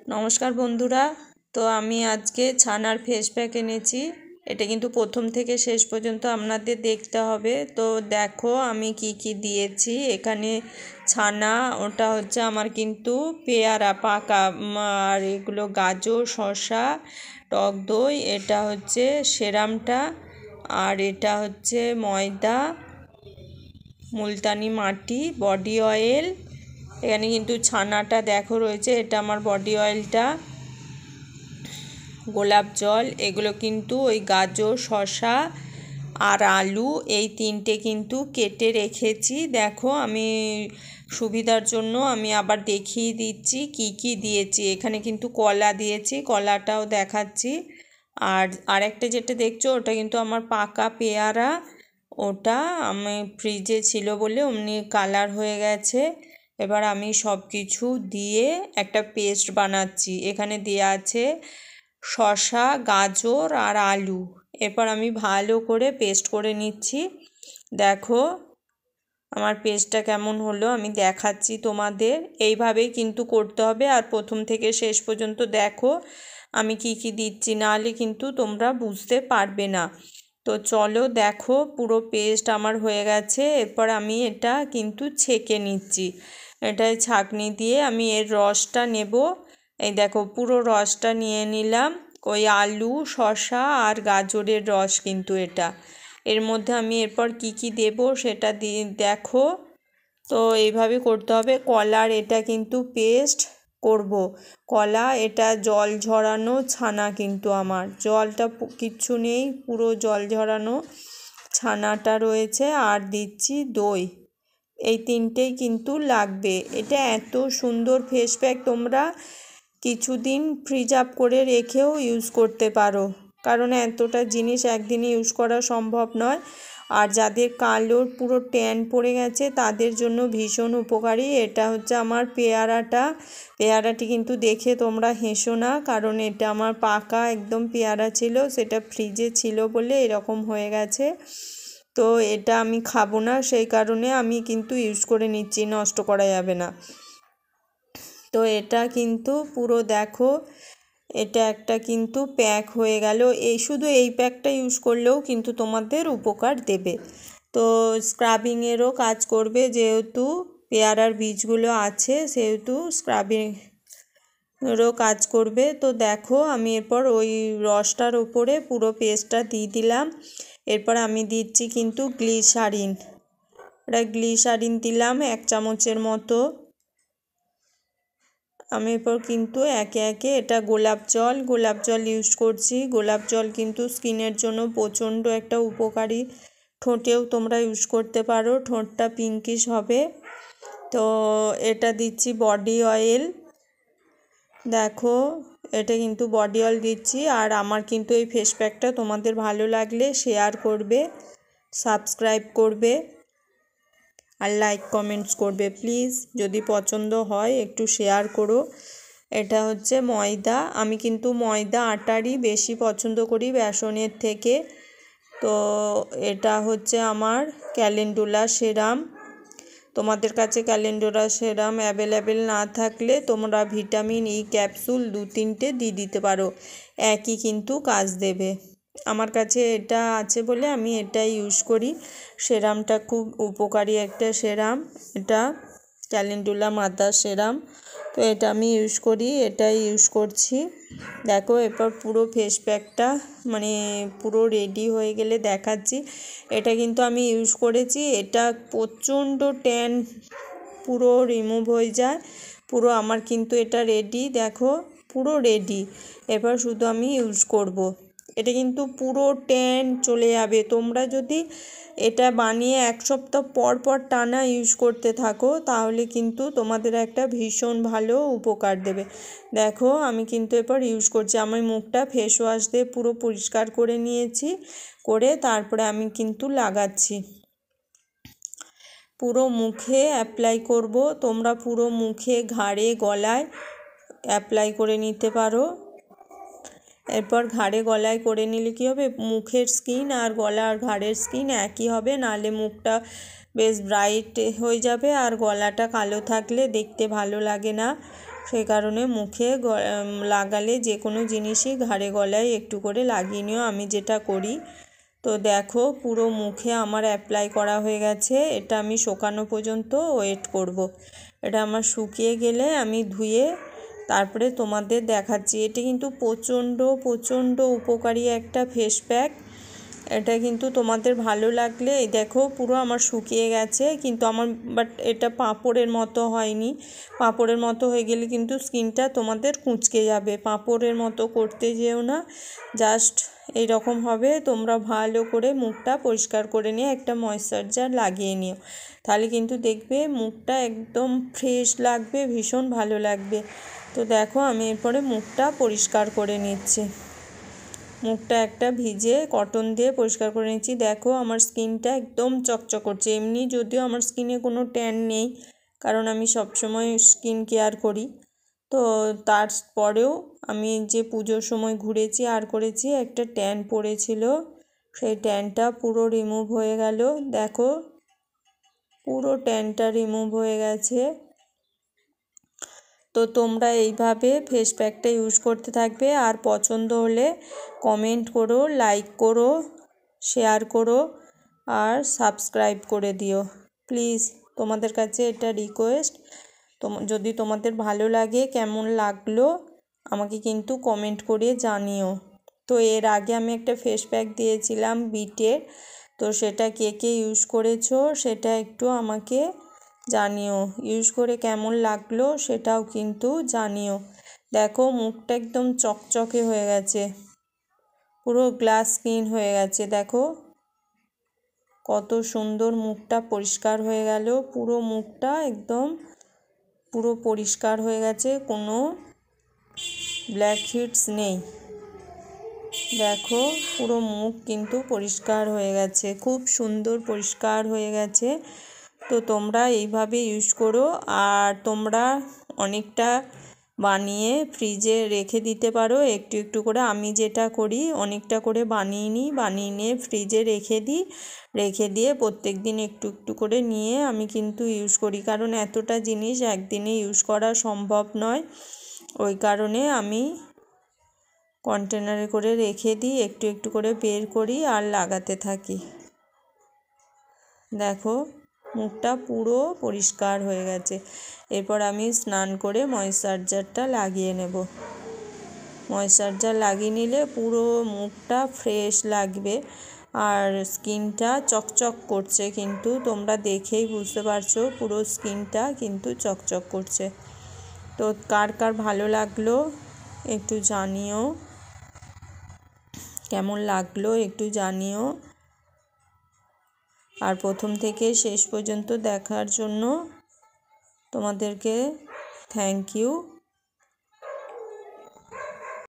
নমস্কার বন্ধুরা। তো আমি আজকে ছানার ফেস প্যাক এনেছি। এটা কিন্তু প্রথম থেকে শেষ পর্যন্ত আপনাদের দেখতে হবে। তো দেখো আমি কি কি দিয়েছি এখানে। ছানা, ওটা হচ্ছে আমার কিন্তু পেয়ারা পাকা, আর এগুলো গাজর, শসা, টক দই, এটা হচ্ছে সেরামটা, আর এটা হচ্ছে ময়দা, মুলতানি মাটি, বডি অয়েল। এখানে কিন্তু ছানাটা দেখো রয়েছে, এটা আমার বডি অয়েলটা, গোলাপ জল। এগুলো কিন্তু ওই গাজর, শসা আর আলু, এই তিনটে কিন্তু কেটে রেখেছি। দেখো আমি সুবিধার জন্য আমি আবার দেখিয়ে দিচ্ছি কি কি দিয়েছি। এখানে কিন্তু কলা দিয়েছি, কলাটাও দেখাচ্ছি। আর আরেকটা যেটা দেখছো ওটা কিন্তু আমার পাকা পেয়ারা, ওটা আমি ফ্রিজে ছিল বলে অমনি কালার হয়ে গেছে। এবার আমি সব কিছু দিয়ে একটা পেস্ট বানাচ্ছি। এখানে দেওয়া আছে শসা, গাজর আর আলু। এরপর আমি ভালো করে পেস্ট করে নিচ্ছি। দেখো আমার পেস্টটা কেমন হলো আমি দেখাচ্ছি তোমাদের। এইভাবেই কিন্তু করতে হবে, আর প্রথম থেকে শেষ পর্যন্ত দেখো আমি কি কি দিচ্ছি, নাহলে কিন্তু তোমরা বুঝতে পারবে না। তো চলো দেখো পুরো পেস্ট আমার হয়ে গেছে। এরপর আমি এটা কিন্তু ছেঁকে নিচ্ছি। এটাই ছাঁকনি দিয়ে আমি এর রসটা নেব। এই দেখো পুরো রসটা নিয়ে নিলাম। ওই আলু, শসা আর গাজরের রস কিন্তু এটা। এর মধ্যে আমি এরপর কি কি দেব সেটা দিয়ে দেখো। তো এইভাবে করতে হবে। কলার এটা কিন্তু পেস্ট করব। কলা, এটা জল ঝরানো ছানা, কিন্তু আমার জলটা কিচ্ছু নেই, পুরো জল ঝরানো ছানাটা রয়েছে। আর দিচ্ছি দই। এই তিনটেই কিন্তু লাগবে। এটা এত সুন্দর ফেস প্যাক, তোমরা কিছুদিন ফ্রিজ আপ করে রেখেও ইউজ করতে পারো, কারণ এতটা জিনিস একদিনে ইউজ করা সম্ভব নয়। আর যাদের কালোর পুরো ট্যান পড়ে গেছে তাদের জন্য ভীষণ উপকারী। এটা হচ্ছে আমার পেয়ারাটি কিন্তু দেখে তোমরা হেসো না, কারণ এটা আমার পাকা একদম পেয়ারা ছিল, সেটা ফ্রিজে ছিল বলে এরকম হয়ে গেছে। তো এটা আমি খাবো না, সেই কারণে আমি কিন্তু ইউজ করে নিচ্ছি, নষ্ট করা যাবে না। তো এটা কিন্তু পুরো দেখো, এটা একটা কিন্তু প্যাক হয়ে গেল। এই শুধু এই প্যাকটা ইউজ করলেও কিন্তু তোমাদের উপকার দেবে। তো স্ক্রাবিংয়েরও কাজ করবে, যেহেতু পেয়ারার বীজগুলো আছে সেহেতু স্ক্রাবিংয়েরও কাজ করবে। তো দেখো আমি এরপর ওই রসটার ওপরে পুরো পেস্টটা দিয়ে দিলাম। এরপর আমি দিচ্ছি কিন্তু গ্লিসারিন। এটা গ্লিসারিন দিলাম 1 চামচের মতো। আমি এরপর কিন্তু একে একে এটা গোলাপ জল ইউজ করছি। গোলাপ জল কিন্তু স্কিনের জন্য প্রচণ্ড একটা উপকারী। ঠোঁটেও তোমরা ইউজ করতে পারো, ঠোঁটটা পিঙ্কিশ হবে। তো এটা দিচ্ছি বডি অয়েল। দেখো এটা কিন্তু বডি অয়েল দিচ্ছি। আর আমার কিন্তু এই ফেস প্যাকটা তোমাদের ভালো লাগলে শেয়ার করবে, সাবস্ক্রাইব করবে আর লাইক কমেন্টস করবে প্লিজ। যদি পছন্দ হয় একটু শেয়ার করো। এটা হচ্ছে ময়দা। আমি কিন্তু ময়দা আটারই বেশি পছন্দ করি বেসনের থেকে। তো এটা হচ্ছে আমার ক্যালেন্ডুলা সেরাম। তোমাদের কাছে ক্যালেন্ডুলা সেরাম অ্যাভেলেবেল না থাকলে তোমরা ভিটামিন ই ক্যাপসুল 2-3টে দিয়ে দিতে পারো, একই কিন্তু কাজ দেবে। আমার কাছে এটা আছে বলে আমি এটাই ইউজ করি। সেরামটা খুব উপকারী একটা সেরাম, এটা ক্যালেন্ডুলা মাদার সেরাম। তো এটা আমি ইউজ করি, এটাই ইউজ করছি। দেখো এরপর পুরো ফেস প্যাকটা মানে পুরো রেডি হয়ে গেলে দেখাচ্ছি। এটা কিন্তু আমি ইউজ করেছি, এটা প্রচণ্ড ট্যান পুরো রিমুভ হয়ে যায়। পুরো আমার কিন্তু এটা রেডি, দেখো পুরো রেডি। এবার শুধু আমি ইউজ করব। এটা কিন্তু পুরো ট্যান চলে যাবে। তোমরা যদি এটা বানিয়ে 1 সপ্তাহ পর পর টানা ইউজ করতে থাকো তাহলে কিন্তু তোমাদের একটা ভীষণ ভালো উপকার দেবে। দেখো আমি কিন্তু এরপর ইউজ করছি। আমি মুখটা ফেস ওয়াশ দিয়ে পুরো পরিষ্কার করে নিয়েছি, করে তারপরে আমি কিন্তু লাগাচ্ছি। পুরো মুখে অ্যাপ্লাই করব। তোমরা পুরো মুখে, ঘাড়ে, গলায় অ্যাপ্লাই করে নিতে পারো। এরপর ঘাড়ে গলায় করে নিলে কী হবে, মুখের স্কিন আর গলা আর ঘাড়ের স্কিন একই হবে, নাহলে মুখটা বেশ ব্রাইট হয়ে যাবে আর গলাটা কালো থাকলে দেখতে ভালো লাগে না। সেই কারণে মুখে লাগালে যে কোনো জিনিসই ঘাড়ে গলায় একটু করে লাগিয়ে নিও, আমি যেটা করি। তো দেখো পুরো মুখে আমার অ্যাপ্লাই করা হয়ে গেছে। এটা আমি শুকানো পর্যন্ত ওয়েট করব। এটা আমার শুকিয়ে গেলে আমি ধুয়ে তারপরে তোমাদের দেখাচ্ছি। এটা কিন্তু প্রচণ্ড প্রচণ্ড উপকারী একটা ফেস প্যাক। এটা কিন্তু তোমাদের ভালো লাগলে, এই দেখো পুরো আমার শুকিয়ে গেছে, কিন্তু আমার বাট এটা পাঁপড়ের মতো হয়নি। পাঁপড়ের মতো হয়ে গেলে কিন্তু স্কিনটা তোমাদের কুঁচকে যাবে। পাঁপড়ের মতো করতে যেও না, জাস্ট এইরকম হবে। তোমরা ভালো করে মুখটা পরিষ্কার করে নিয়ে একটা ময়েশ্চারাইজার লাগিয়ে নিও, তাহলে কিন্তু দেখবে মুখটা একদম ফ্রেশ লাগবে, ভীষণ ভালো লাগবে। তো দেখো আমি এরপরে মুখটা পরিষ্কার করে নিচ্ছি। মুখটা একটা ভিজে কটন দিয়ে পরিষ্কার করে নিচ্ছি। দেখো আমার স্কিনটা একদম চকচক করছে। এমনি যদিও আমার স্কিনে কোনো ট্যান নেই, কারণ আমি সবসময় স্কিন কেয়ার করি, তো তারপরেও আমি যে পুজোর সময় ঘুরেছি আর করেছি, একটা ট্যান পড়েছিল, সেই ট্যানটা পুরো রিমুভ হয়ে গেল। দেখো পুরো ট্যানটা রিমুভ হয়ে গেছে। তো তোমরা এইভাবে ফেস প্যাকটা ইউজ করতে থাকবে। আর পছন্দ হলে কমেন্ট করো, লাইক করো, শেয়ার করো আর সাবস্ক্রাইব করে দিও প্লিজ। তোমাদের কাছে এটা রিকোয়েস্ট। যদি তোমাদের ভালো লাগে, কেমন লাগলো আমাকে কিন্তু কমেন্ট করে জানিও। তো এর আগে আমি একটা ফেস প্যাক দিয়েছিলাম বিটের, তো সেটা কে কে ইউজ করেছো সেটা একটু আমাকে জানিও। ইউজ করে কেমন লাগলো সেটাও কিন্তু জানিও। দেখো মুখটা একদম চকচকে হয়ে গেছে, পুরো গ্লাস স্কিন হয়ে গেছে। দেখো কত সুন্দর মুখটা পরিষ্কার হয়ে গেল, পুরো মুখটা একদম পুরো পরিষ্কার হয়ে গেছে, কোনো ব্ল্যাক হেডস নেই। দেখো পুরো মুখ কিন্তু পরিষ্কার হয়ে গেছে, খুব সুন্দর পরিষ্কার হয়ে গেছে। তো তোমরা এইভাবে ইউজ করো। আর তোমরা অনেকটা বানিয়ে ফ্রিজে রেখে দিতে পারো একটু একটু করে। আমি যেটা করি অনেকটা করে বানিয়ে নিই, বানিয়ে নিয়ে ফ্রিজে রেখে দিই, রেখে দিয়ে প্রত্যেক দিন একটু একটু করে নিয়ে আমি কিন্তু ইউজ করি, কারণ এতটা জিনিস একদিনে ইউজ করা সম্ভব নয়। ওই কারণে আমি কন্টেনারে করে রেখে দিই, একটু একটু করে বের করি আর লাগাতে থাকি। দেখো মুখটা পুরো পরিষ্কার হয়ে গেছে। এরপর আমি স্নান করে ময়েশ্চারাইজারটা লাগিয়ে নেব। ময়েশ্চারাইজার লাগিয়ে নিলে পুরো মুখটা ফ্রেশ লাগবে আর স্কিনটা চকচক করছে, কিন্তু তোমরা দেখেই বুঝতে পারছো পুরো স্কিনটা কিন্তু চকচক করছে। তো কার কার ভালো লাগলো একটু জানিও, কেমন লাগলো একটু জানিও। আর প্রথম থেকে শেষ পর্যন্ত দেখার জন্য তোমাদেরকে থ্যাংক ইউ।